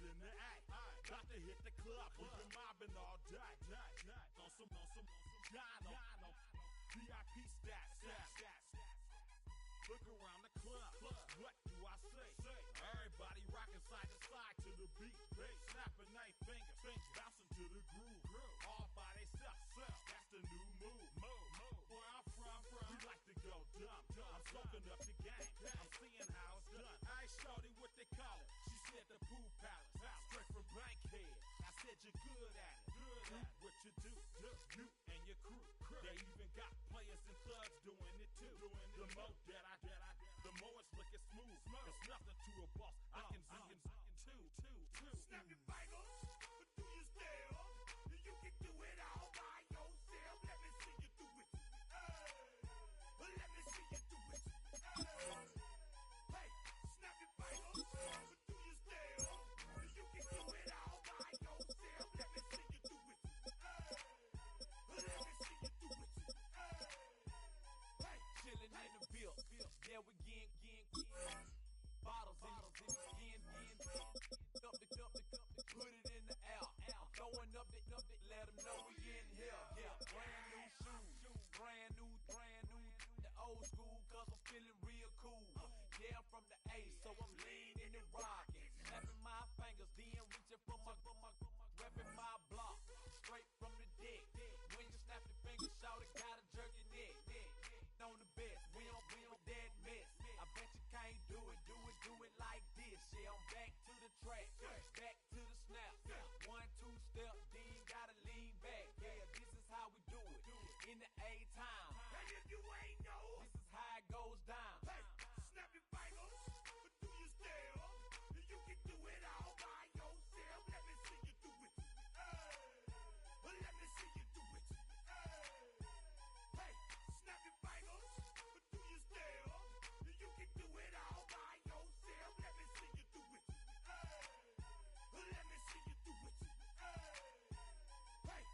in the act. Got to hit the club, we've been mobbing all day. On some Dino, VIP stats. Look around the club, what do I say? Everybody rocking side to side to the beat. Snapping their fingers, bouncing to the groove. All by themselves, that's the new move. Where I'm from, we like to go dumb. I'm soaking up the game, I'm seeing how it's done. I ain't shorty what they call it. She said the pool palace, straight from Bankhead. I said you're good at it. Do what you do, you and your crew. They even got players and thugs doing it too. The more that the more it's looking smooth. It's nothing to a boss. I can two. Snap your fingers, but do you still? You can do it all by yourself. Let me see you do it. Let me see you do it. Hey, snap your fingers, but do you still? You can do it all by yourself. Let me see you do it. Let me see you do it. Hey, chillin' in the bill. Yeah, we getting bottles in the skin. Up the cup, put it in the air. I'm throwing up the, let them know we in here. Yeah, brand new shoes, brand new. The old school, cause I'm feeling real cool. Yeah, I'm from the A, so I'm leaning and rocking. Snapping my fingers, then reaching for my repping my block. Straight from the deck. When you snap your fingers, shout it, gotta jerk your neck. On the best, we don't that mess. I bet you can't do it like this. Yeah, I'm back to the track, back to the snap. 1, 2 step, then gotta lean back. Yeah, this is how we do it. In the A time. and if you ain't know, This is how it goes down. hey, snap your fingers, but do you still? You can do it all by yourself. Let me see you do it. Let me see you do it. Hey, snap your fingers, but do you still? You can do it all by yourself. Let me see you do it. Let me see you do it. Hey.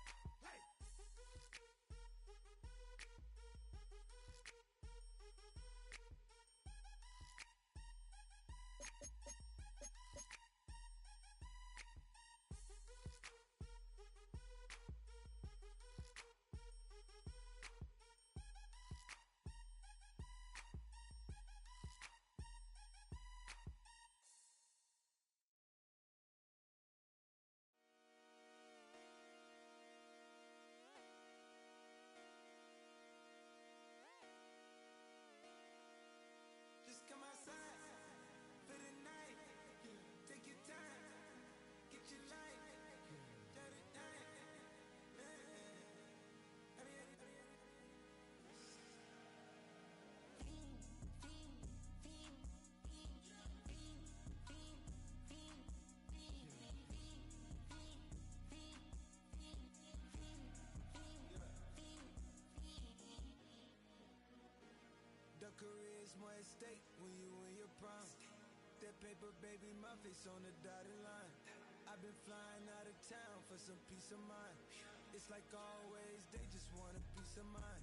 Just come outside for the night. Take your time, get your life. Dirty night. The career's more at stake when you in your prime. That paper, baby, my face on the dotted line. I've been flying out of town for some peace of mind. It's like always, they just want a peace of mind.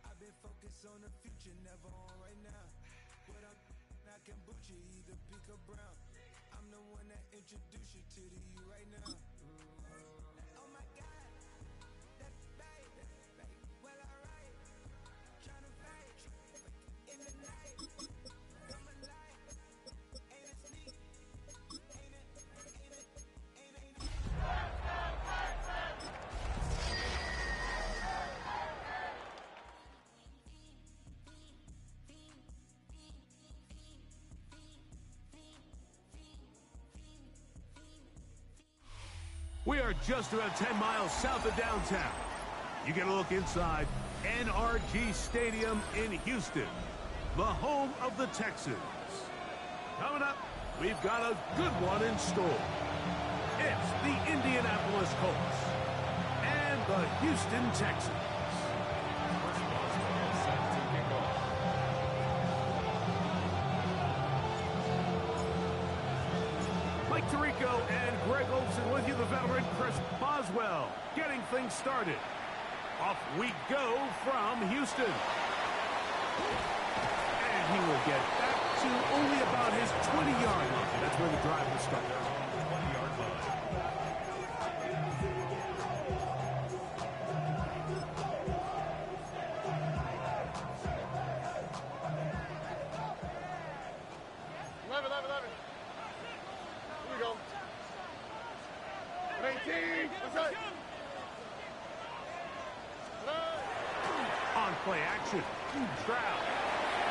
I've been focused on the future, never on right now. But I can boot you either pink or brown. I'm the one that introduced you to the you right now. Oh my God, that's baby. Well, alright, tryna fight in the night. Come alive, ain't it sneak? Ain't it? We are just about 10 miles south of downtown. You get a look inside NRG Stadium in Houston, the home of the Texans. Coming up, we've got a good one in store. It's the Indianapolis Colts and the Houston Texans. Mike Tirico and Greg Olson with you, the veteran Chris Boswell, getting things started. Off we go from Houston. And he will get back to only about his 20-yard line. That's where the drive will start. 20 yards On play action, Stroud.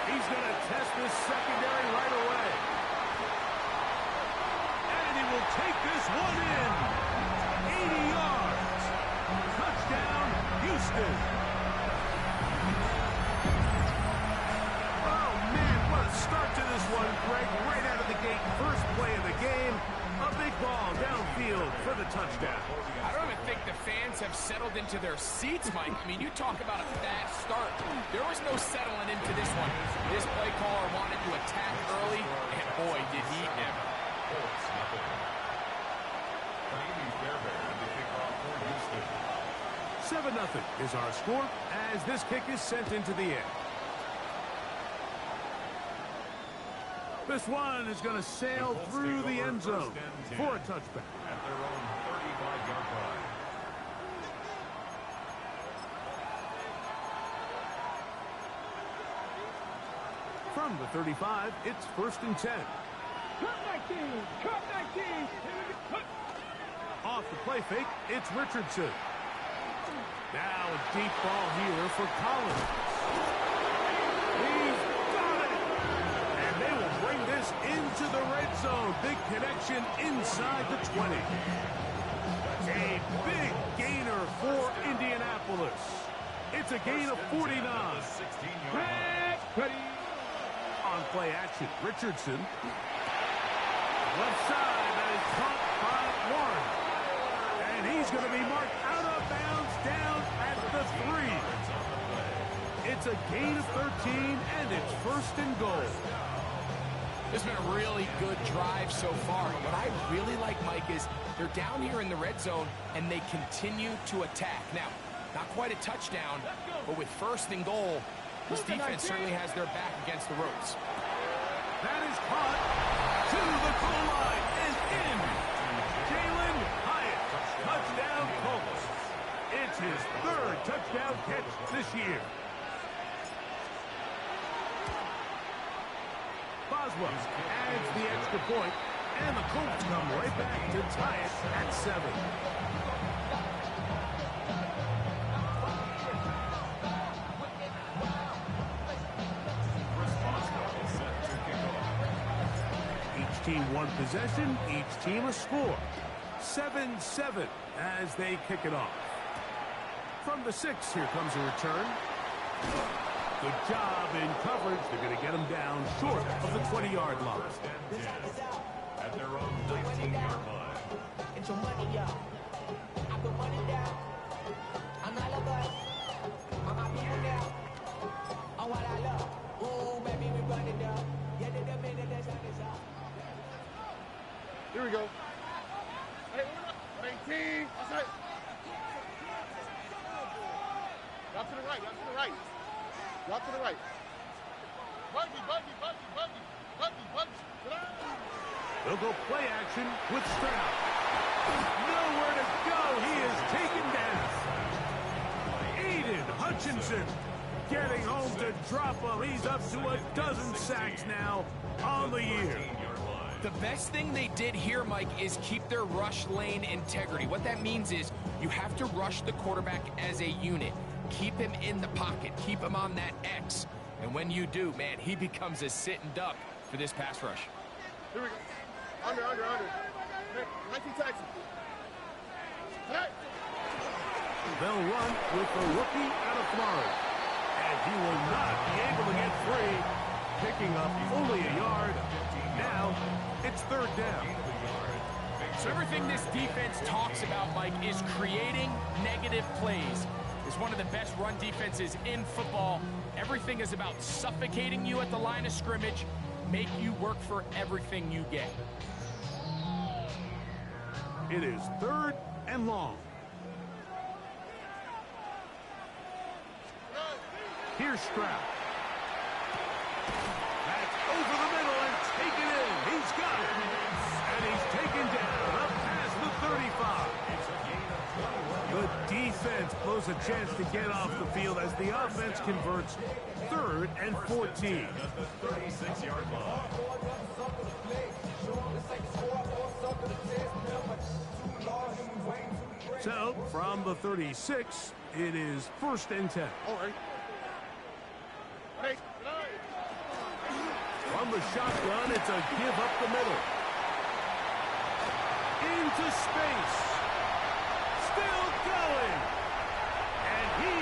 He's going to test this secondary right away. And he will take this one in. 80 yards. Touchdown, Houston. Oh, man, what a start to this one, Greg. Right out of the gate, first play of the game. A big ball downfield for the touchdown. I don't even think the fans have settled into their seats, Mike. I mean, you talk about a fast start. There was no settling into this one. This play caller wanted to attack early, and boy, did he ever. 7-0 is our score as this kick is sent into the air. This one is going to sail through the end zone for a touchback. At their own 35-yard line. From the 35, it's 1st and 10. Off the play fake, it's Richardson. Now a deep ball here for Collins. He's got it! And they will bring this into the red zone. Big connection inside the 20. A big gainer for Indianapolis. It's a gain of 49. On play action, Richardson. Left side, that is caught by Warren. And he's going to be marked out of bounds down at the 3. It's a gain of 13, and it's 1st and goal. This has been a really good drive so far. What I really like, Mike, is they're down here in the red zone, and they continue to attack. Now, not quite a touchdown, but with 1st and goal, this defense certainly has their back against the ropes. That is caught to the goal line and in. Jalen Hyatt, touchdown Colts. It's his 3rd touchdown catch this year. Boswell adds the extra point, and the Colts come right back to tie it at 7. Team one possession, each team a score. 7-7 as they kick it off. From the 6, here comes a return. Good job in coverage. They're going to get him down short of the 20-yard line. At their own 19-yard line. Get your money up. I put money down. I'm not a bud. I'm my people now. On what I love. Ooh, baby, we run it up. Yeah, the minute that's on this up. Here we go. Hey, 18. That's it. Drop to the right. Drop to the right. Drop to the right. Buggy. They'll go play action with Stroud. Nowhere to go. He is taken down. Aiden Hutchinson getting home to drop him. He's up to a dozen sacks now on the year. The best thing they did here, Mike, is keep their rush lane integrity. What that means is you have to rush the quarterback as a unit. Keep him in the pocket. Keep him on that X. And when you do, man, he becomes a sitting duck for this pass rush. Here we go. Under. 19 taxi. Hey. They'll run with the rookie out of Florida. And he will not be able to get free. Picking up only a yard. Now, it's 3rd down. So everything this defense talks about, Mike, is creating negative plays. It's one of the best run defenses in football. Everything is about suffocating you at the line of scrimmage, make you work for everything you get. It is 3rd and long. Here's Stroud. That's over the middle and taken in. He's got it. And he's taken down up past the 35. The defense blows a chance to get off the field as the offense converts 3rd and 14. At the 36-yard line. So, from the 36, it is 1st and 10. All right. Hey, From the shotgun, it's a give up the middle. Into space. Still going. And he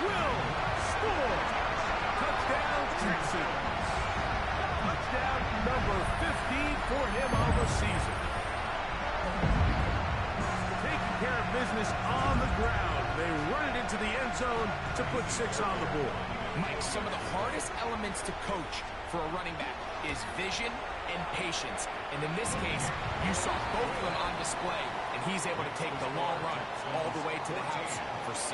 will score. Touchdown, Texans. Touchdown number 15 for him on the season. Taking care of business on the ground. They run it into the end zone to put 6 on the board. Mike, some of the hardest elements to coach for a running back is vision and patience. And in this case, you saw both of them on display, and he's able to take the long run all the way to the house for 6.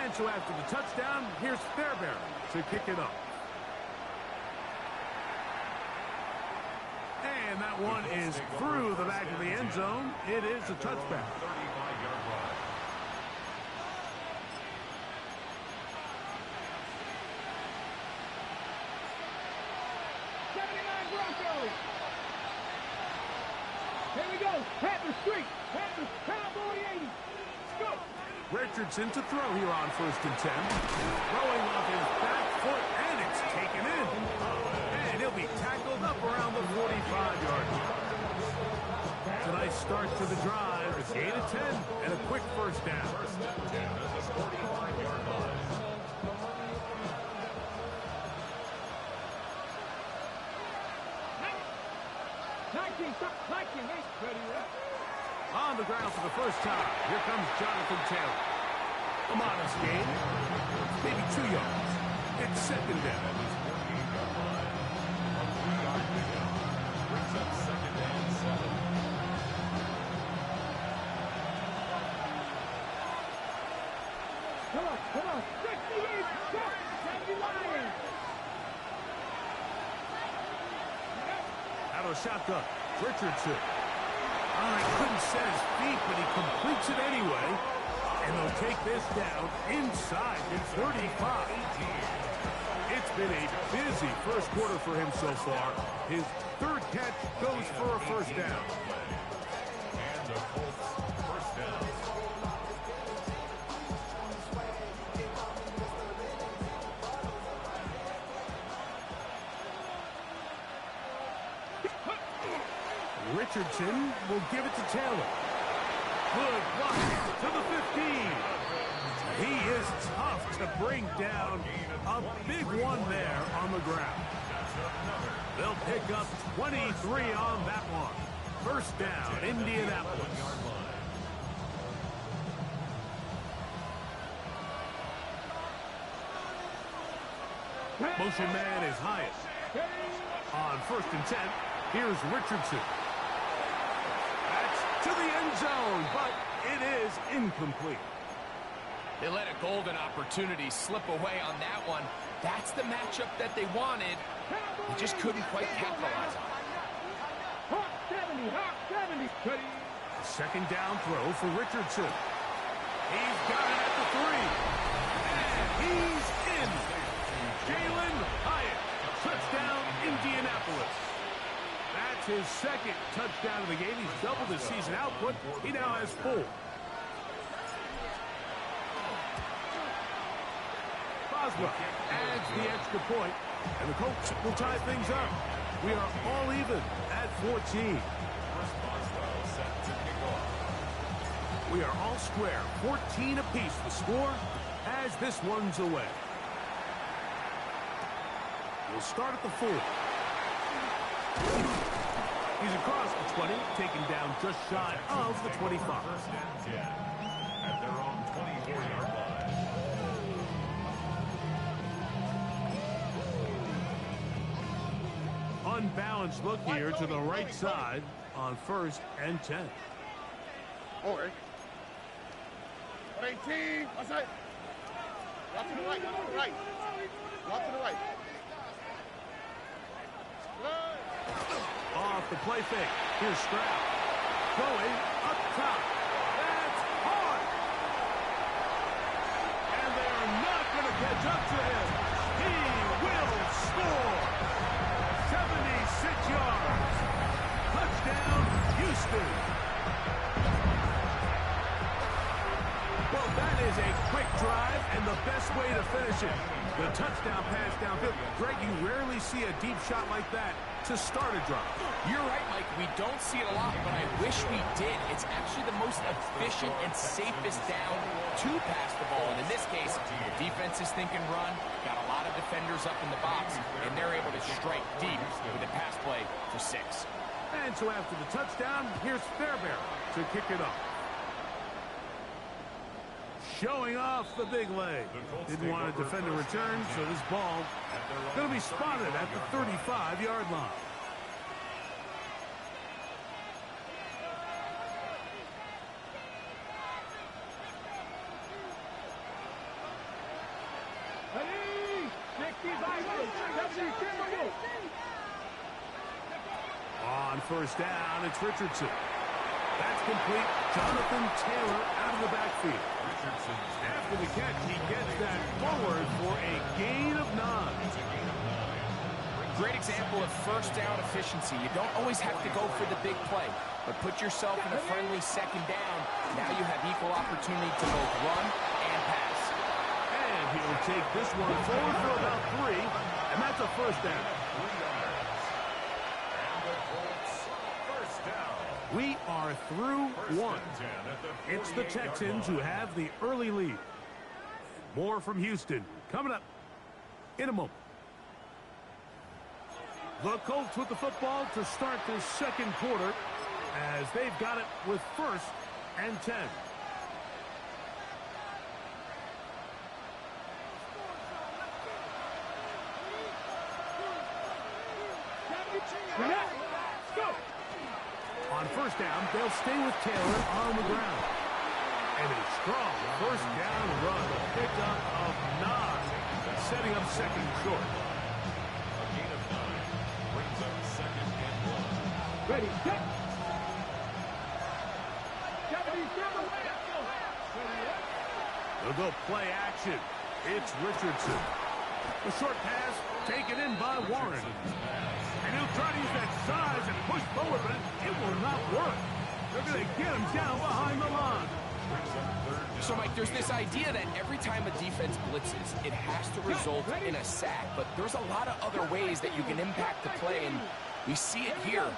And so after the touchdown, here's Fairbairn to kick it off. And that one is through the back of the end zone. It is a touchback. Here we go. Panther Street. Panther Cowboy 80. Let's go. Richardson to throw here on 1st and 10. Throwing off his back foot, and it's taken in. And he'll be tackled up around the 45-yard line. It's a nice start to the drive. A gain of 10 and a quick 1st down. 45-yard line. On the ground for the first time, here comes Jonathan Taylor. A modest gain, maybe 2 yards. It's 2nd down. Brings up 2nd and 7. Come on. 68. Sandy Lions. Out of shotgun, Richardson. Oh, he couldn't set his feet, but he completes it anyway. And they'll take this down inside the 35. It's been a busy first quarter for him so far. His 3rd catch goes for a 1st down. And the Colts 1st down. Richardson will give it to Taylor. Good block to the 15. He is tough to bring down. A big one there on the ground. They'll pick up 23 on that one. 1st down, Indianapolis. Motion man is Hyatt. On 1st and 10, here's Richardson. That's to the end zone, but it is incomplete. They let a golden opportunity slip away on that one. That's the matchup that they wanted. They just couldn't quite capitalize on it. Hawk 70. A 2nd down throw for Richardson. He's got it at the 3. And he's in. Jalen Hyatt. Touchdown, Indianapolis. That's his 2nd touchdown of the game. He's doubled his season output. He now has 4. Boswell adds the extra point, and the Colts will tie things up. We are all even at 14. Boswell set to kick off. We are all square, 14 apiece the score as this one's away. We'll start at the 4. He's across the 20, taken down just shy of the 25. 1st and 10 at their own 24-yard line. Unbalanced look here to the right side on 1st and 10. All right. 18. What's that? Walk to the right. Walk to the right. Walk to the right. Off the play fake. Here's Stroud. Going up top. That's hard. And they are not going to catch up to him. He will score. 6 yards. Touchdown, Houston. Well, that is a quick drive and the best way to finish it. The touchdown pass downfield. Greg, you rarely see a deep shot like that to start a drive. You're right, Mike. We don't see it a lot, but I wish we did. It's actually the most efficient and safest down to pass the ball. And in this case, the defense is thinking run, got a lot of defenders up in the box, and they're able to strike deep with a pass play for 6. And so after the touchdown, here's Fairbairn to kick it off. Showing off the big leg. Didn't want to defend a return, so this ball going to be spotted at the 35-yard line. On first down, it's Richardson. That's complete. Jonathan Taylor out of the backfield. After the catch, he gets that forward for a gain of 9. Great example of first down efficiency. You don't always have to go for the big play, but put yourself in a friendly second down. Now you have equal opportunity to both run and pass. And he'll take this one forward for about 3, and that's a first down. We are through 1. It's the Texans who have the early lead. More from Houston coming up in a moment. The Colts with the football to start this second quarter as they've got it with 1st and 10. On first down, they'll stay with Taylor on the ground. And a strong first down run, a pickup of 9, setting up second and short. A gain of 9 brings up 2nd and 1. Ready, set. They'll go play action. It's Richardson. The short pass taken in by Warren. And he'll try to use that size and push forward, but it will not work. They're going to get him down behind the line. So, Mike, there's this idea that every time a defense blitzes, it has to result in a sack. But there's a lot of other ways that you can impact the play, and we see it here.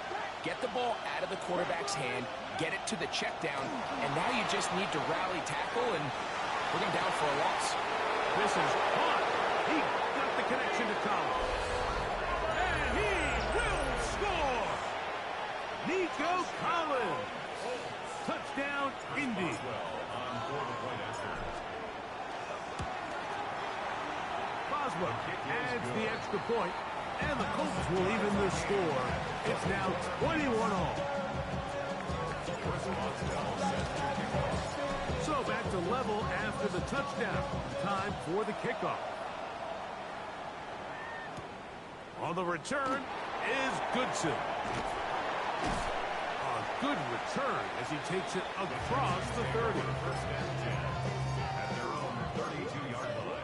Get the ball out of the quarterback's hand, get it to the check down, and now you just need to rally tackle and bring him down for a loss. This is hot. He got the connection to Collins. And he will score. Nico Collins. Touchdown, Indy. Boswell adds the extra point, and the Colts will even the score. It's now 21-all. So back to level after the touchdown. Time for the kickoff. On the return is Goodson. A good return as he takes it across the 30. First and 10 at their own 32-yard line.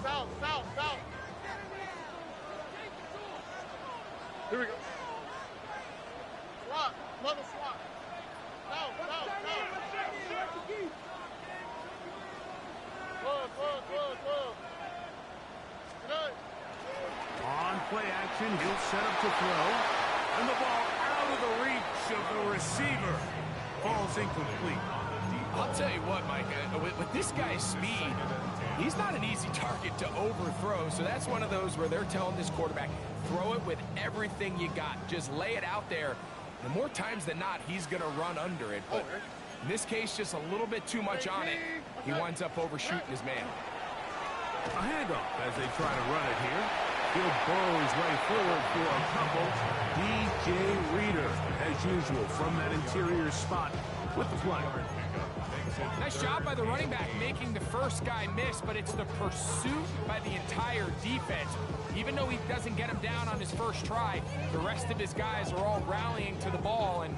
South. Here we go. Swat. Another swat. South. Good. Good. On play action, he'll set up to throw. And the ball out of the reach of the receiver. Falls incomplete. I'll tell you what, Mike, with this guy's speed, he's not an easy target to overthrow. So that's one of those where they're telling this quarterback, throw it with everything you got. Just lay it out there. And more times than not, he's going to run under it. But in this case, just a little bit too much on it. He winds up overshooting his man. A handoff as they try to run it here. He'll burrow his way forward for a couple. DJ Reader, as usual, from that interior spot with the play. Nice job by the running back making the first guy miss, but it's the pursuit by the entire defense. Even though he doesn't get him down on his first try, the rest of his guys are all rallying to the ball, and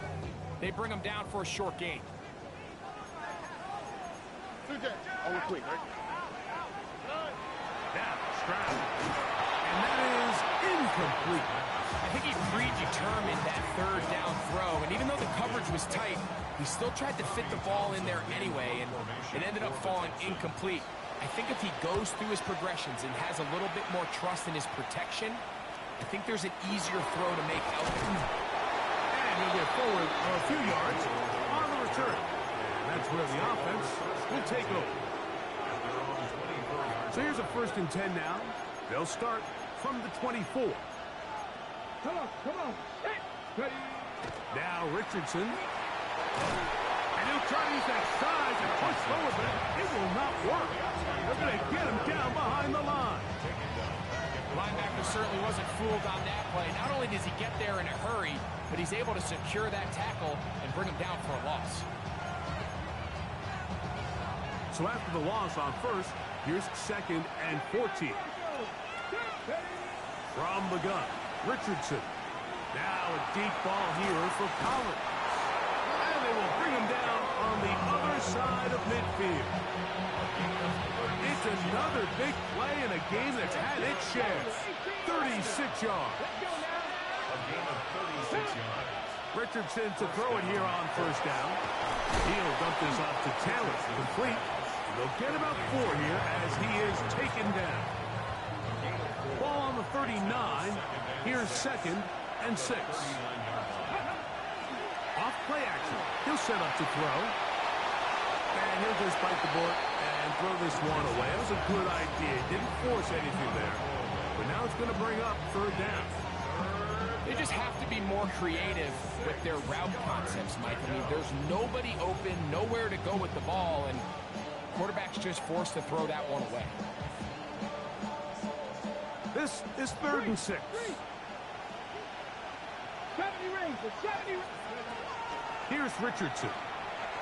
They bring him down for a short gain. Oh, we're quick, right? Now, Stroud. And that is incomplete. I think he predetermined that third down throw, and even though the coverage was tight, he still tried to fit the ball in there anyway, and it ended up falling incomplete. I think if he goes through his progressions and has a little bit more trust in his protection, I think there's an easier throw to make out there. And he'll get forward a few yards on the return. And that's where the offense will take over. So here's a 1st and 10 now. They'll start from the 24. Come on. Hey. Now Richardson. And he'll try to use that size and push forward, but it will not work. They're going to get him down behind the line. Linebacker certainly wasn't fooled on that play. Not only does he get there in a hurry, but he's able to secure that tackle and bring him down for a loss. So after the loss on 1st, here's 2nd and 14. From the gun, Richardson. Now a deep ball here for Collins. And they will bring him down on the other side of midfield. It's another big play in a game that's had its share. 36 yards. A game of 36 yards. Richardson to throw it here on 1st down. He'll dump this off to Taylor. Complete. They'll get about 4 here as he is taken down. Ball on the 39. Here's 2nd and 6. Off play action. He'll set up to throw. And he'll just bite the bullet and throw this one away. That was a good idea. Didn't force anything there. But now it's going to bring up 3rd down. They just have to be more creative with their route concepts, Mike. I mean, there's nobody open, nowhere to go with the ball, and quarterback's just forced to throw that one away. This is 3rd and 6. 70 range. Here's Richardson.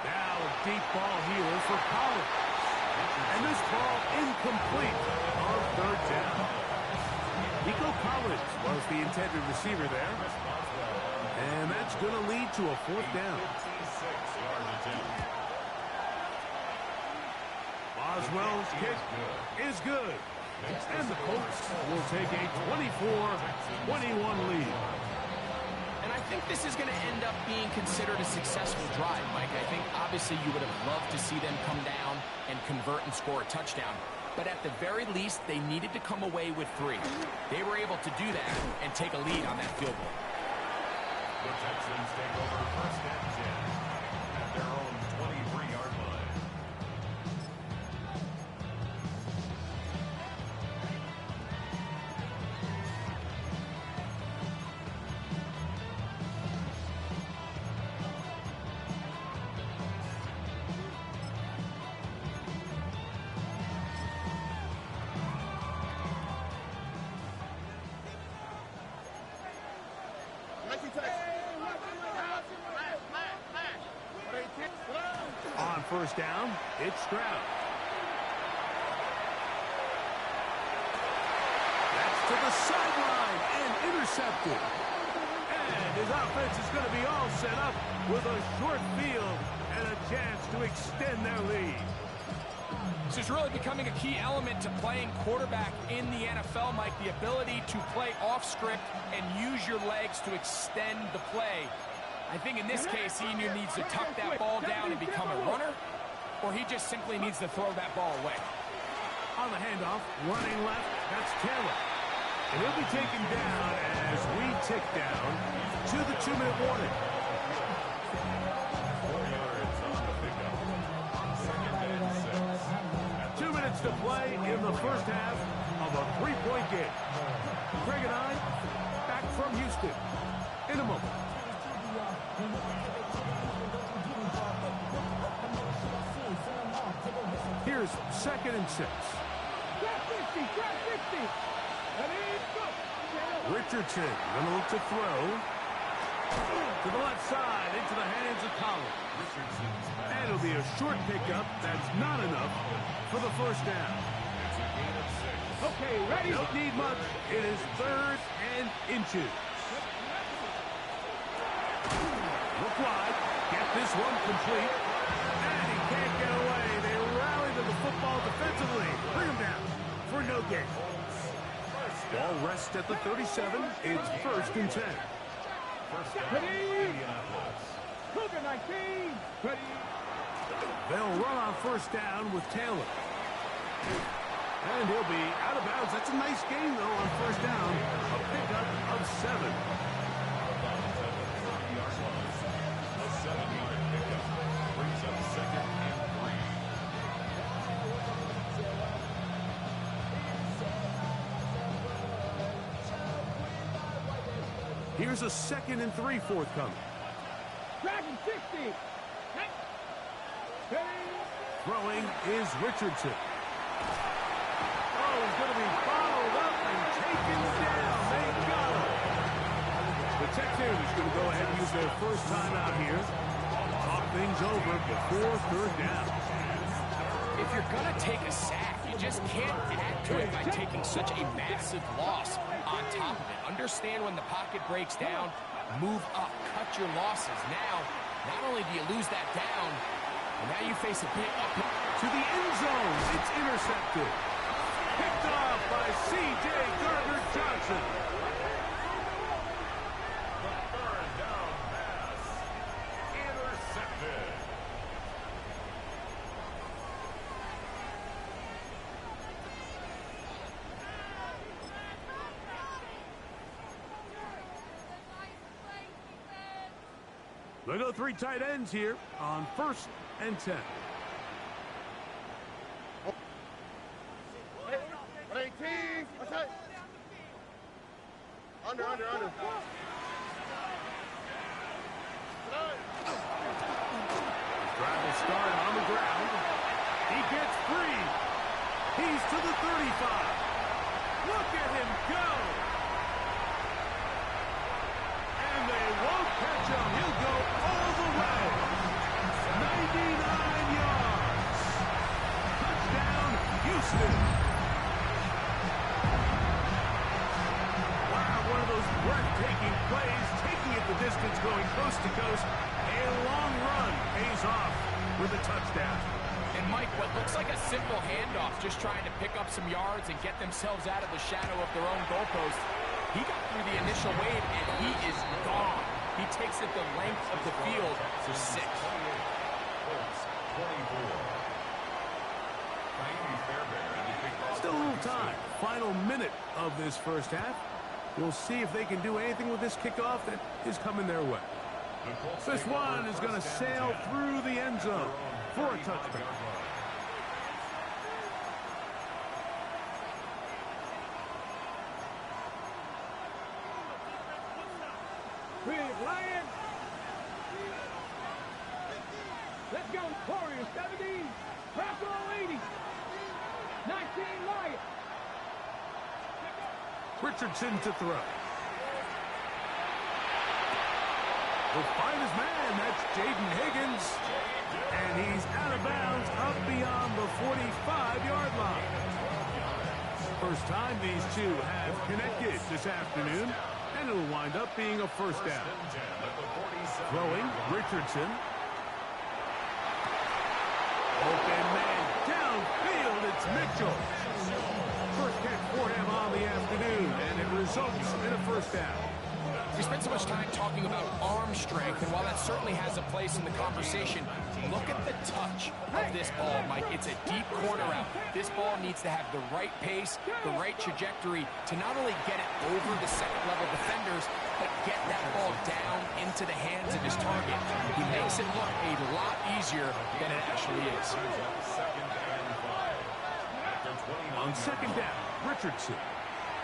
Now a deep ball here for Collins. And this ball incomplete on 3rd down. Nico Collins was the intended receiver there. And that's going to lead to a 4th down. Boswell's kick is good. And the Colts will take a 24-21 lead. And I think this is going to end up being considered a successful drive, Mike. I think obviously you would have loved to see them come down and convert and score a touchdown. But at the very least, they needed to come away with 3. They were able to do that and take a lead on that field goal. The Texans take over 1st and 10 at their own 23-yard line. On 1st down, it's Stroud. That's to the sideline and intercepted. And his offense is going to be all set up with a short field and a chance to extend their lead. This is really becoming a key element to playing quarterback in the NFL, Mike. The ability to play off script and use your legs to extend the play. I think in this case, he either needs to tuck that ball down and become a runner, or he just simply needs to throw that ball away. On the handoff, running left, that's Taylor. And he'll be taken down as we tick down to the 2-minute warning. 4 yards on the pickup. 2nd and 6. 2 minutes to play in the 1st half of a 3-point game. Craig and I, back from Houston in a moment. Here's 2nd and 6. Richardson going to look to throw to the left side into the hands of Collins. And it'll be a short pickup. That's not enough for the 1st down. It's a gain of 6. Okay, ready? Don't need much. It is 3rd and inches. Look wide. Get this one complete. And he can't get away. They rally to the football defensively. Bring him down for no gain. Ball rests at the 37. It's 1st and 10. Cougar 19. They'll run on 1st down with Taylor. And he'll be out of bounds. That's a nice gain, though, on 1st down. A pickup of 7. A 7-yard pickup brings up 2nd and 3. Here's a 2nd and 3 forthcoming. Dragon 60. Throwing is Richardson. Oh, he's going to be followed up and taken down. They got him. The Texans going to go ahead and use their first time out here. Talk things over before 3rd down. If you're going to take a sack, you just can't add to it by taking such a massive loss on top of it. Understand when the pocket breaks down, move up, cut your losses. Now, not only do you lose that down, but now you face a big up. To the end zone, it's intercepted. Picked off by C.J. Gardner-Johnson. The 3rd down pass intercepted. They go 3 tight ends here on 1st and 10. 18. What's that? Under. Drive will start on the ground. He gets free. He's to the 35. Look at him go. And they won't catch him. He'll go all the way. 99 yards. Touchdown, Houston. Wow, one of those breathtaking plays, taking it the distance, going coast to coast. A long run pays off with a touchdown. And Mike, what looks like a simple handoff, just trying to pick up some yards and get themselves out of the shadow of their own goalpost. He got through the initial wave, and he is gone. He takes it the length of the field for 6. Still a little time. Final minute of this first half. We'll see if they can do anything with this kickoff that is coming their way. This one is going to sail through the end zone for a touchdown. Big Lion. Let's go, Warriors 70. Bronco 80. 19 Lion. Richardson to throw. Will find his man. That's Jaden Higgins. And he's out of bounds up beyond the 45-yard line. First time these two have connected this afternoon. And it'll wind up being a 1st down. Throwing, Richardson. Open man downfield, it's Mitchell. First catch for him on the afternoon, and it results in a 1st down. We spent so much time talking about arm strength, and while that certainly has a place in the conversation, look at the touch of this ball, Mike. It's a deep corner out. This ball needs to have the right pace, the right trajectory to not only get it over the second-level defenders, but get that ball down into the hands of his target. He makes it look a lot easier than it actually is. On 2nd down, Richardson.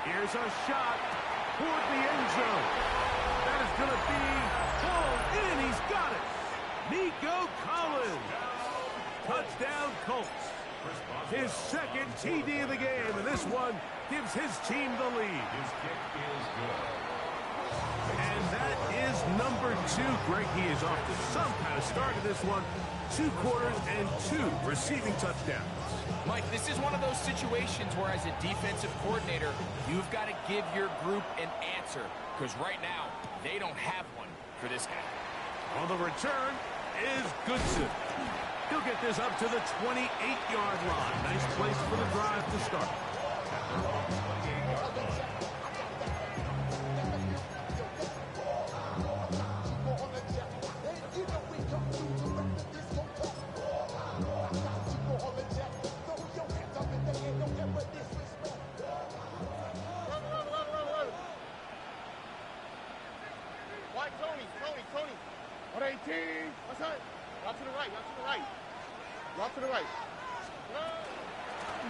Here's a shot toward the end zone. That is going to be pulled in. He's got it. Nico Collins. Touchdown, Colts. His 2nd TD of the game, and this one gives his team the lead. His kick is good. And that is number 2. Greg, he is off to some kind of start in this one. 2 quarters and 2 receiving touchdowns. Mike, this is one of those situations where as a defensive coordinator, you've got to give your group an answer, because right now, they don't have one for this guy. On the return is Goodson. He'll get this up to the 28-yard line. Nice place for the drive to start. Tony. 118. What's that? Drop to the right. Drop to the right.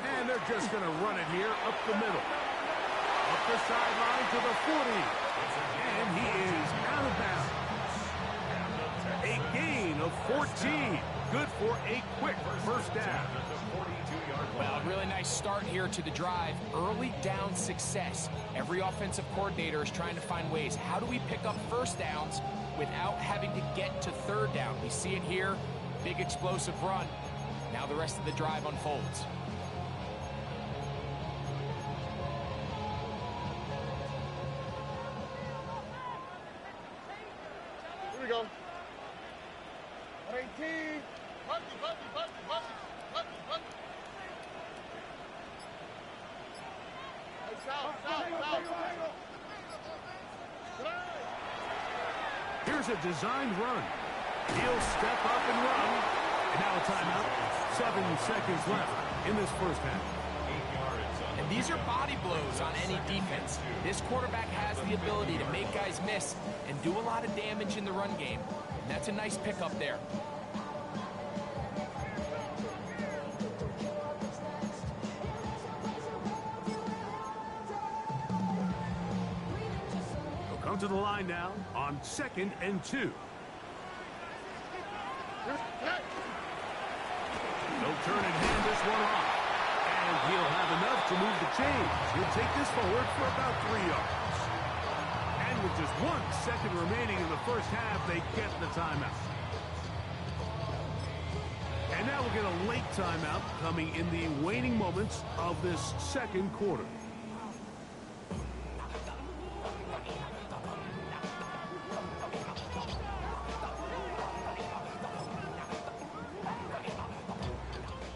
And they're just going to run it here up the middle. Up the sideline to the 40. And he is out of bounds. A gain of 14. Good for a quick first down. Well, really nice start here to the drive. Early down success. Every offensive coordinator is trying to find ways. How do we pick up first downs without having to get to third down? We see it here. Big explosive run. Now the rest of the drive unfolds. Here we go. 118. Bucky. South. Here's a designed run. He'll step up and run. And now a timeout. 7 seconds left in this first half. And these are body blows on any defense. This quarterback has the ability to make guys miss and do a lot of damage in the run game. And that's a nice pickup there. Come to the line now on 2nd and 2. They'll turn and hand this one off. And he'll have enough to move the chains. He'll take this forward for about 3 yards. And with just 1 second remaining in the first half, they get the timeout. And now we'll get a late timeout coming in the waning moments of this second quarter.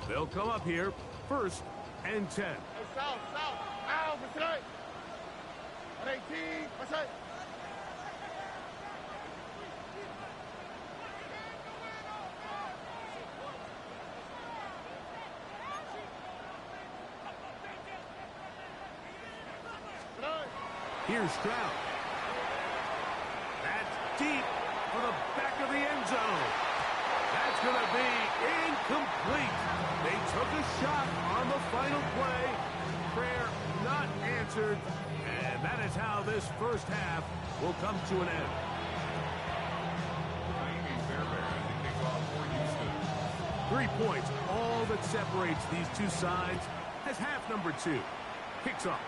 They'll come up here, 1st and 10. Hey, south. Out, what's that? 118. What's that? Here's Stroud. That's deep for the back of the end zone. That's going to be incomplete. They took a shot on the final play. Prayer not answered. And that is how this first half will come to an end. 3 points, all that separates these two sides as half number 2 kicks off.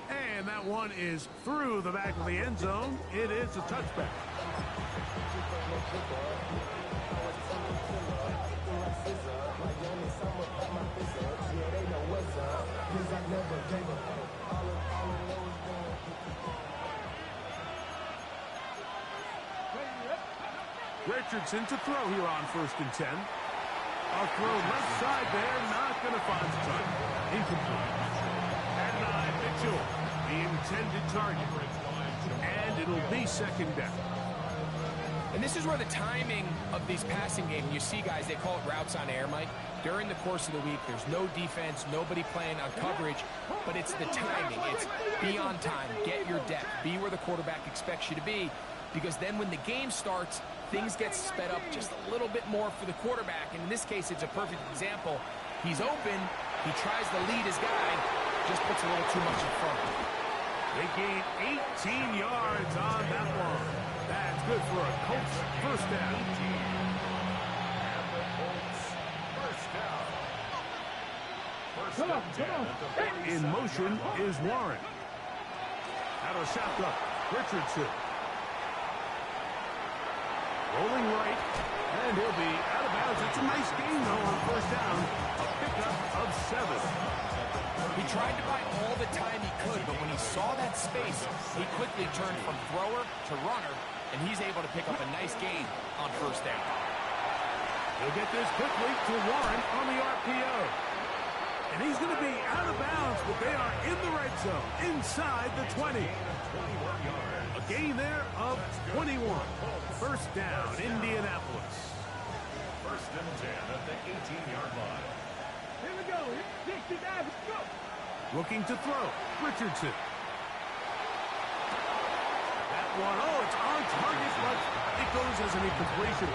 And that one is through the back of the end zone. It is a touchback. Richardson to throw here on 1st and 10. A throw left side there, not going to find the target. Incomplete. And Mitchell, the intended target. And it'll be 2nd down. And this is where the timing of these passing games, you see guys, they call it routes on air, Mike. During the course of the week, there's no defense, nobody playing on coverage, but it's the timing. It's be on time, get your depth, be where the quarterback expects you to be, because then when the game starts, things get sped up just a little bit more for the quarterback. And in this case, it's a perfect example. He's open, he tries to lead his guy, just puts a little too much in front. They gain 18 yards on that one. That's good for a Colts first down. Come on. In motion is Warren. Out of shotgun, Richardson. Rolling right, and he'll be out of bounds. It's a nice gain, though, on 1st down. A pickup of 7. He tried to buy all the time he could, but when he saw that space, he quickly turned from thrower to runner and he's able to pick up a nice gain on first down. He'll get this quickly to Warren on the RPO. And he's going to be out of bounds, but they are in the red zone, inside the 20. A gain there of 21. First down, Indianapolis. First and 10 at the 18-yard line. Here we go. 69. Let's go. Looking to throw. Richardson. That one, oh, it's on target, but it goes as an incompletion.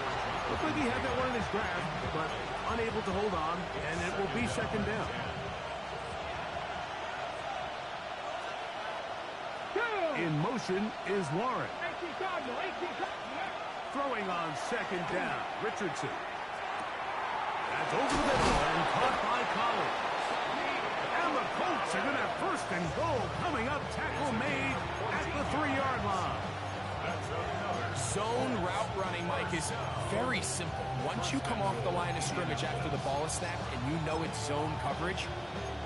Looked like he had that one in his grasp, but unable to hold on, and it will be second down. In motion is Warren. Throwing on second down, Richardson. That's over the middle and caught by Collins. And the Colts are going to have first and goal coming up. Tackle made at the 3-yard line. Zone route running, Mike, is very simple. Once you come off the line of scrimmage after the ball is snapped and you know it's zone coverage,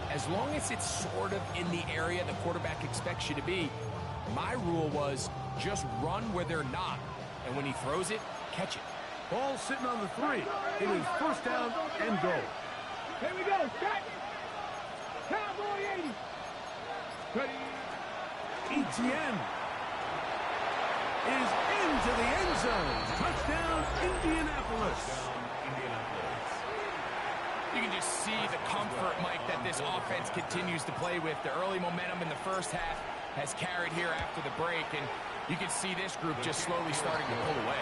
as long as it's sort of in the area the quarterback expects you to be, my rule was just run where they're not. And when he throws it, catch it. Ball sitting on the 3. It is first down and goal. Here we go. Set. Cowboy 80. Ready. Etienne is into the end zone. Touchdown, Indianapolis. You can just see the comfort, Mike, that this offense continues to play with. The early momentum in the first half has carried here after the break, and you can see this group just slowly starting to pull away.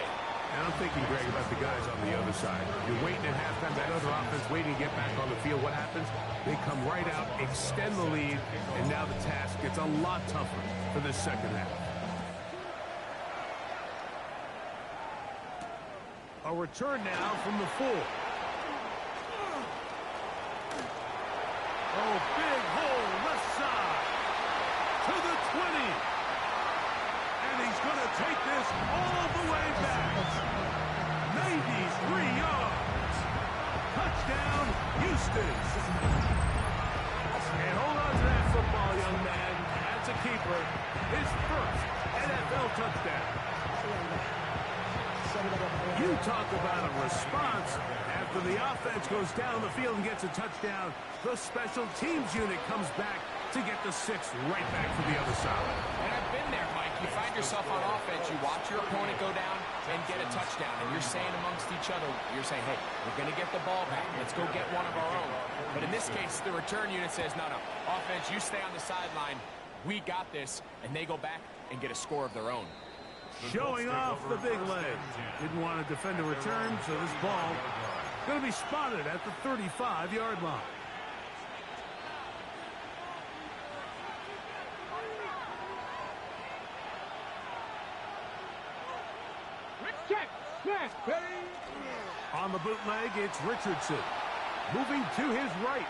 And I'm thinking, Greg, about the guys on the other side. You're waiting at halftime, that other offense waiting to get back on the field. What happens? They come right out, extend the lead, and now the task gets a lot tougher for this second half. A return now from the 4. Oh, big hole left side to the 20. And he's going to take this all the way back. 93 yards. Touchdown, Houston. And hold on to that football, young man. That's a keeper. His first NFL touchdown. You talk about a response. After the offense goes down the field and gets a touchdown, the special teams unit comes back to get the 6th right back to the other side. And I've been there, Mike. You find yourself on offense, you watch your opponent go down and get a touchdown, and you're saying amongst each other, you're saying, hey, we're going to get the ball back. Let's go get one of our own. But in this case, the return unit says, no, offense, you stay on the sideline. We got this, and they go back and get a score of their own. Showing off the big leg. Didn't want to defend a return, so this ball going to be spotted at the 35-yard line. Check. Smash. Ready. On the bootleg, it's Richardson. Moving to his right.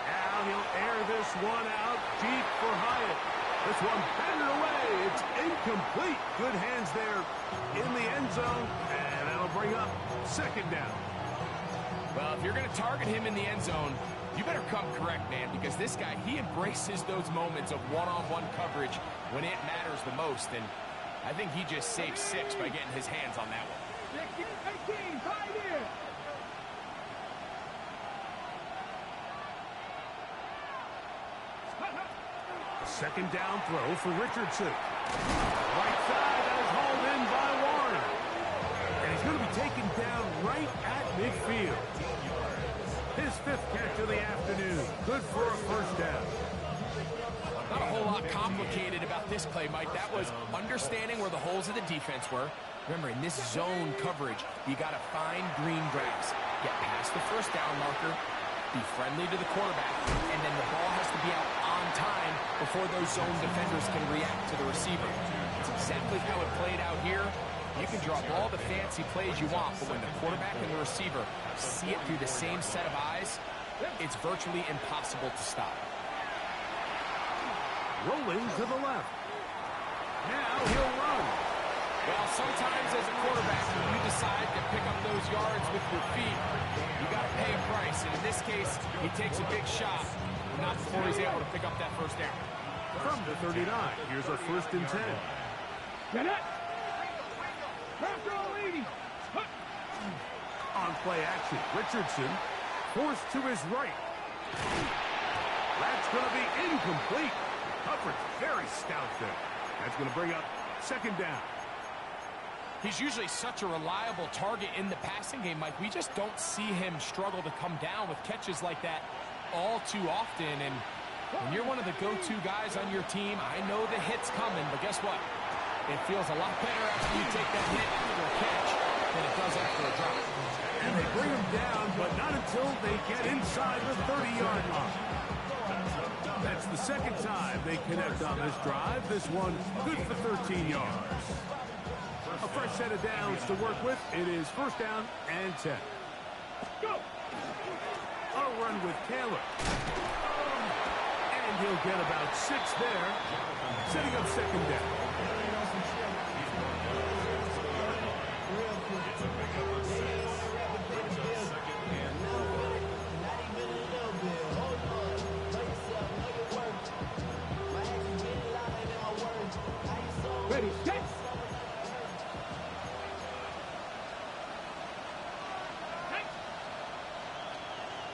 Now he'll air this one out deep for Hyatt. This one batted away. It's incomplete. Good hands there in the end zone, and that'll bring up second down. Well, if you're going to target him in the end zone, you better come correct, man, because this guy, he embraces those moments of one-on-one coverage when it matters the most, and I think he just saved 6 by getting his hands on that one. 18, 5 here. Second down throw for Richardson. Right side, that is hauled in by Warren. And he's going to be taken down right at midfield. His 5th catch of the afternoon. Good for a first down. Not a whole lot complicated about this play, Mike. That was understanding where the holes of the defense were. Remember, in this zone coverage, you got to find green grass. Get past the first down marker, be friendly to the quarterback, and then the ball has to be out on time before those zone defenders can react to the receiver. That's exactly how it played out here. You can draw all the fancy plays you want, but when the quarterback and the receiver see it through the same set of eyes, it's virtually impossible to stop. Rolling to the left. Now he'll run. Well, sometimes as a quarterback, you decide to pick up those yards with your feet. You got to pay a price, and in this case, he takes a big shot, but not before he's able to pick up that first down. From the 39, here's a 1st and 10. Get it. On play action, Richardson forced to his right. That's going to be incomplete. Coverage very stout there. That's going to bring up second down. He's usually such a reliable target in the passing game, Mike. We just don't see him struggle to come down with catches like that all too often. And when you're one of the go-to guys on your team, I know the hit's coming, but guess what? It feels a lot better after you take that hit after a catch than it does after a drop. And they bring him down, but not until they get inside the 30-yard line. That's the second time they connect on this drive. This one good for 13 yards. A fresh set of downs to work with. It is first down and 10. Go! A run with Taylor. And he'll get about 6 there, setting up second down. Ready, set!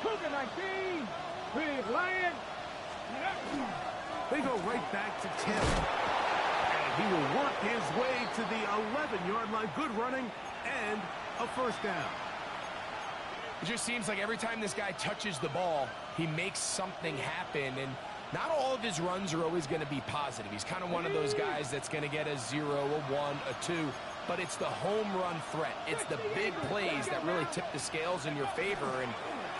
Cougar 19! Big Lion! They go right back to Taylor. And he will work his way to the 11-yard line. Good running and a first down. It just seems like every time this guy touches the ball, he makes something happen. And not all of his runs are always going to be positive. He's kind of one of those guys that's going to get a 0, a 1, a 2. But it's the home run threat. It's the big plays that really tip the scales in your favor. And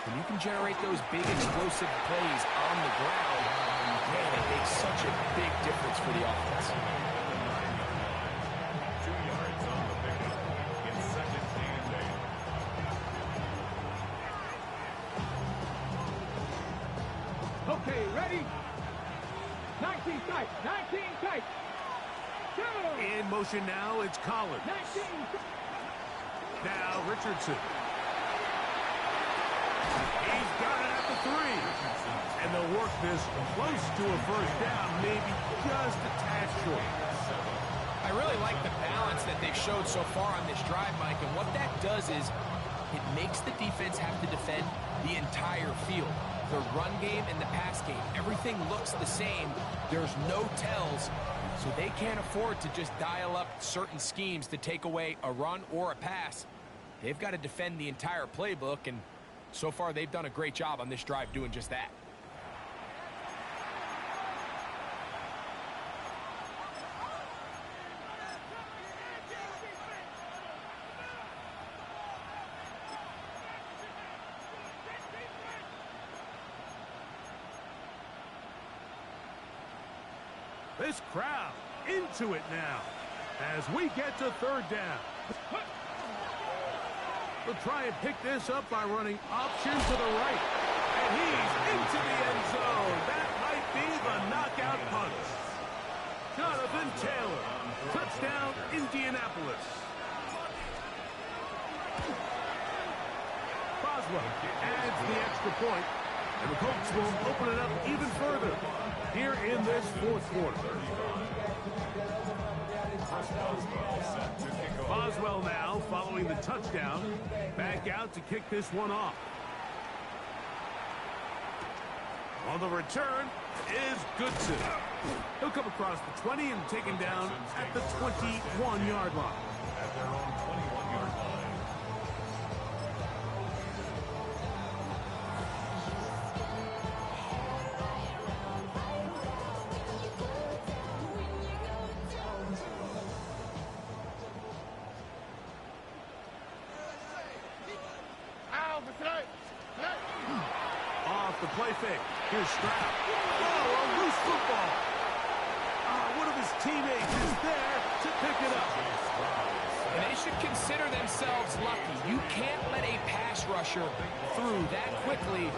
when you can generate those big explosive plays on the ground, man, it makes such a big difference for the offense. 2 yards on the pickup in second and 8. Okay, ready? 19 tight, 19 tight. Go! In motion now, it's Collins. 19. Now Richardson. He's got it at the 3. And they'll work this close to a first down, maybe just a tad short. I really like the balance that they've showed so far on this drive, Mike, and what that does is it makes the defense have to defend the entire field. The run game and the pass game, everything looks the same. There's no tells, so they can't afford to just dial up certain schemes to take away a run or a pass. They've got to defend the entire playbook, and so far they've done a great job on this drive doing just that. This crowd into it now as we get to third down. They'll try and pick this up by running option to the right. And he's into the end zone. That might be the knockout punch. Jonathan Taylor. Touchdown, Indianapolis. Boswell adds the extra point, and the Colts will open it up even further here in this fourth quarter. Boswell now, following the touchdown, back out to kick this one off. On the return is Goodson. He'll come across the 20 and taken down at the 21-yard line. At their own 21-yard line. Off the play fake. Here's Stroud. Oh, a loose football. One of his teammates is there to pick it up. And they should consider themselves lucky. You can't let a pass rusher through that quickly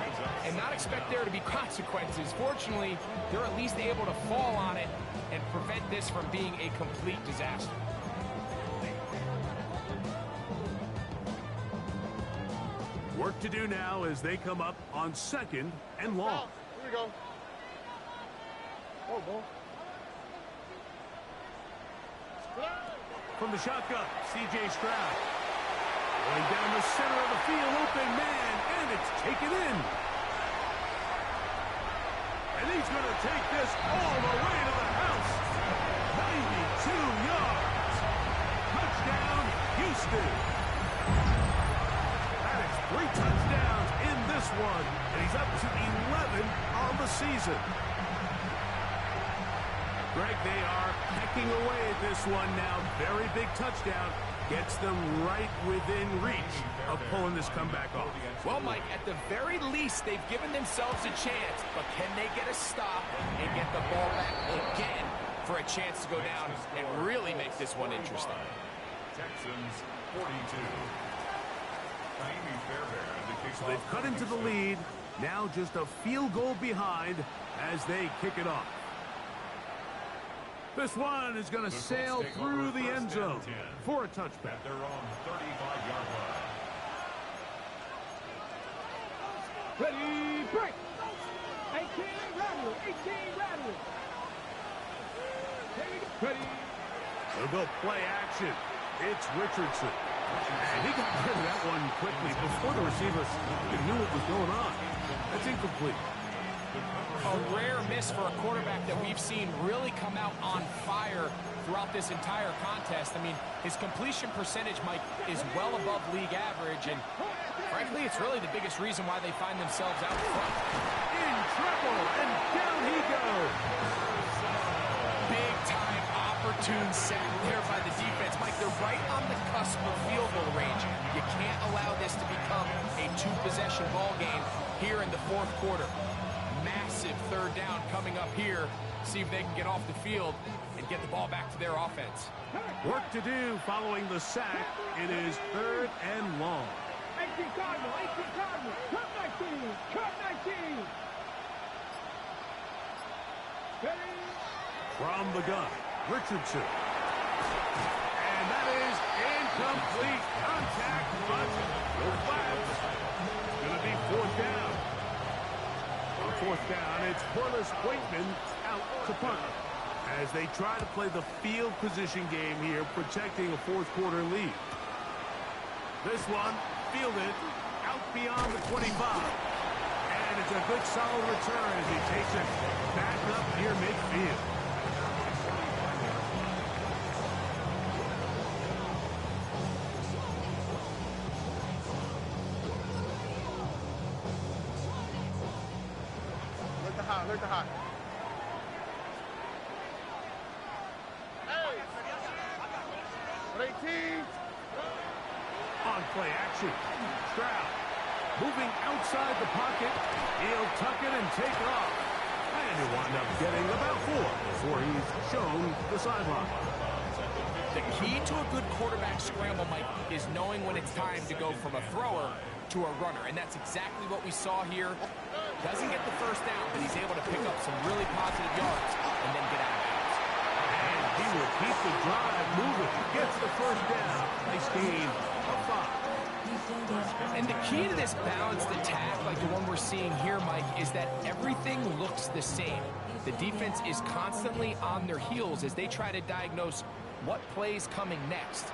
and not expect there to be consequences. Fortunately, they're at least able to fall on it and prevent this from being a complete disaster. Work to do now as they come up on second and long. Here we go. Oh, ball. from the shotgun. C.J. Stroud. Going down the center of the field, open man, and it's taken in. And he's going to take this all the way to the house. 92 yards. Touchdown, Houston. That is 3 touchdowns in this one, and he's up to 11 on the season. Greg, they are pecking away at this one now. Very big touchdown. Gets them right within reach of pulling this comeback off. Well, Mike, at the very least, they've given themselves a chance. But can they get a stop and get the ball back again for a chance to go down and really make this one interesting? Texans 42. So they've cut into the lead. Now just a field goal behind as they kick it off. This one is going to sail through the end zone for a touchback. They're on 35-yard line. Ready, break. 18, rattle. 18, rattle. Ready. They'll go play action. It's Richardson. And he got rid of that one quickly before the receiver even knew what was going on. That's incomplete. A rare miss for a quarterback that we've seen really come out on fire throughout this entire contest. I mean, his completion percentage, Mike, is well above league average, and frankly, it's really the biggest reason why they find themselves out front. In trouble, and down he goes. Big-time opportune sack there by the defense. Mike, they're right on the cusp of field goal range. You can't allow this to become a two-possession ball game here in the fourth quarter. Massive third down coming up here. See if they can get off the field and get the ball back to their offense. Work to do following the sack. It is 3rd and long. 18 Cardinal, 18 Cardinal. Cut 19, cut 19. Ready. From the gun, Richardson. And that is incomplete contact, but no flags. It's going to be 4th down. On 4th down, it's Corliss Waitman out to punt as they try to play the field position game here, protecting a fourth quarter lead. This one fielded out beyond the 25. And it's a good solid return as he takes it back up near midfield. Look the hot. Hey! 18. On play action. Stroud moving outside the pocket. He'll tuck it and take off. And he'll wind up getting about 4 before he's shown the sideline. The key to a good quarterback scramble, Mike, is knowing when it's time to go from a thrower to a runner. And that's exactly what we saw here. Doesn't get the first down, but he's able to pick up some really positive yards and then get out of bounds. And he will keep the drive moving. Gets the first down. Nice gain of 5. And the key to this balanced attack, like the one we're seeing here, Mike, is that everything looks the same. The defense is constantly on their heels as they try to diagnose what play's coming next.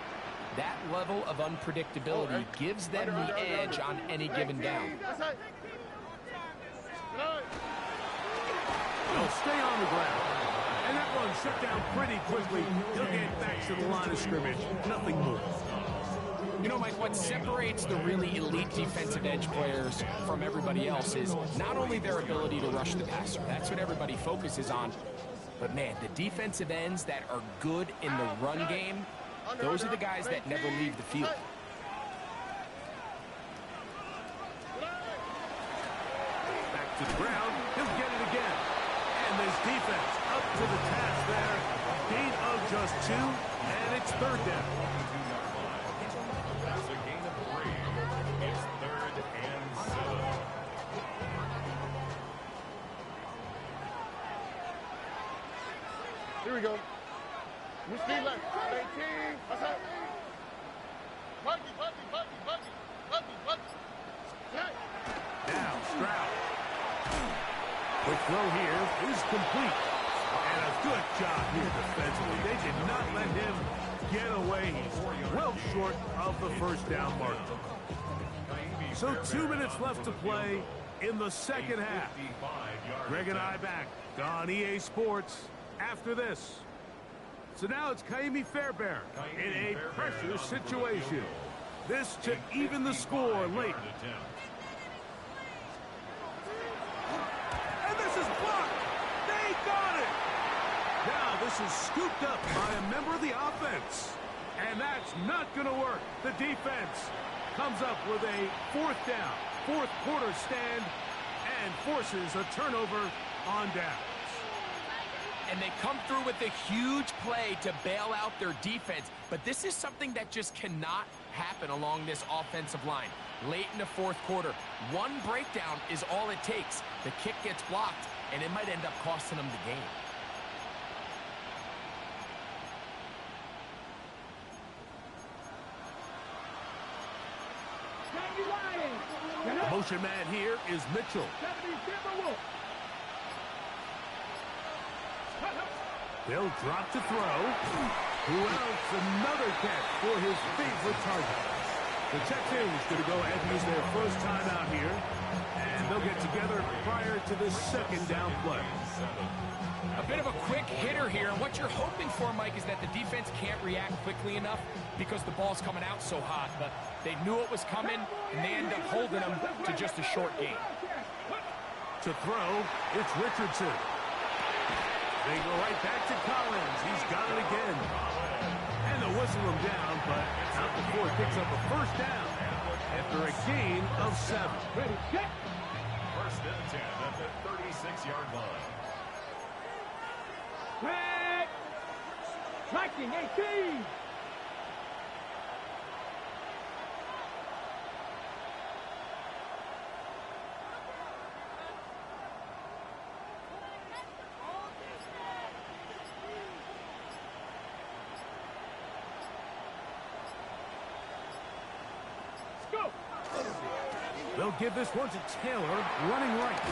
That level of unpredictability gives them the edge on any given down. They'll stay on the ground. And that one shut down pretty quickly. He'll get back to the line of scrimmage. Nothing more. You know, Mike, what separates the really elite defensive edge players from everybody else is not only their ability to rush the passer. That's what everybody focuses on. But, man, the defensive ends that are good in the run game, those are the guys that never leave the field. Back to the ground. He'll get it again. And this defense up to the task there. Gain of just 2, and it's 3rd down. That's a gain of 3. It's 3rd and 7. Here we go. We speed left. 18. What's up? Buggy. Now Stroud. Quick throw here is complete. And a good job here defensively. They did not let him get away. He's well short of the first down mark. So 2 minutes left to play in the second half. Greg and I back on EA Sports after this. So now it's Kaimi Fairbairn in a pressure situation. This to even the score late. And this is blocked. They got it. Now this is scooped up by a member of the offense. And that's not going to work. The defense comes up with a fourth down, fourth quarter stand, and forces a turnover on downs. And they come through with a huge play to bail out their defense. But this is something that just cannot happen along this offensive line. Late in the fourth quarter, one breakdown is all it takes. The kick gets blocked, and it might end up costing them the game. Motion man here is Mitchell. They'll drop to throw. Who else? Another catch for his favorite target. The Texans going to go ahead and use their first time out here. And they'll get together prior to this second down play. A bit of a quick hitter here. What you're hoping for, Mike, is that the defense can't react quickly enough because the ball's coming out so hot. But they knew it was coming, and they end up holding them to just a short gain. To throw, it's Richardson. They go right back to Collins. He's got it again. And they'll whistle him down, but not before he picks up a first down after a gain of 7. Ready, set. First and 10 at the 36-yard line. Red. Striking 18. They'll give this one to Taylor, running right.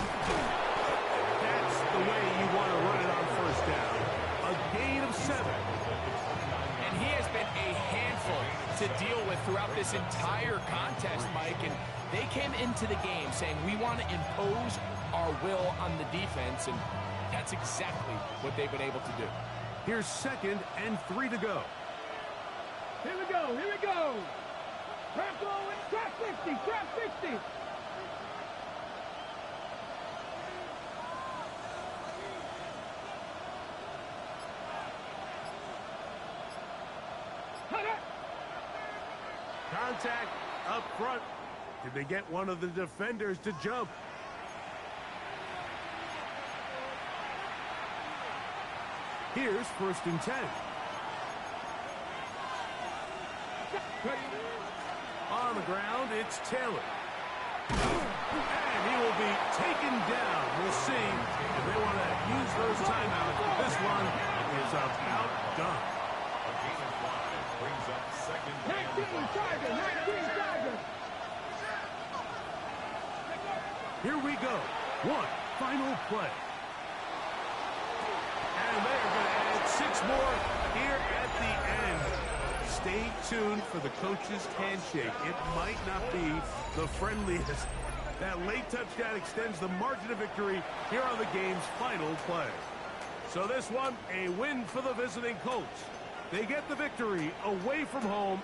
That's the way you want to run it on first down. A gain of 7. And he has been a handful to deal with throughout this entire contest, Mike. And they came into the game saying, we want to impose our will on the defense. And that's exactly what they've been able to do. Here's 2nd and 3 to go. Here we go, here we go. Trap going, trap 60, trap 60. Contact up front. Did they get one of the defenders to jump? Here's 1st and 10. On the ground, it's Taylor. And he will be taken down. We'll see if they want to use those timeouts. But this one is about done. A gain of 5 brings up 2nd and 19 Tiger, 19 Tiger. Here we go. One final play. And they're going to add 6 more here at the end. Stay tuned for the coach's handshake. It might not be the friendliest. That late touchdown extends the margin of victory here on the game's final play. So this one, a win for the visiting Colts. They get the victory away from home.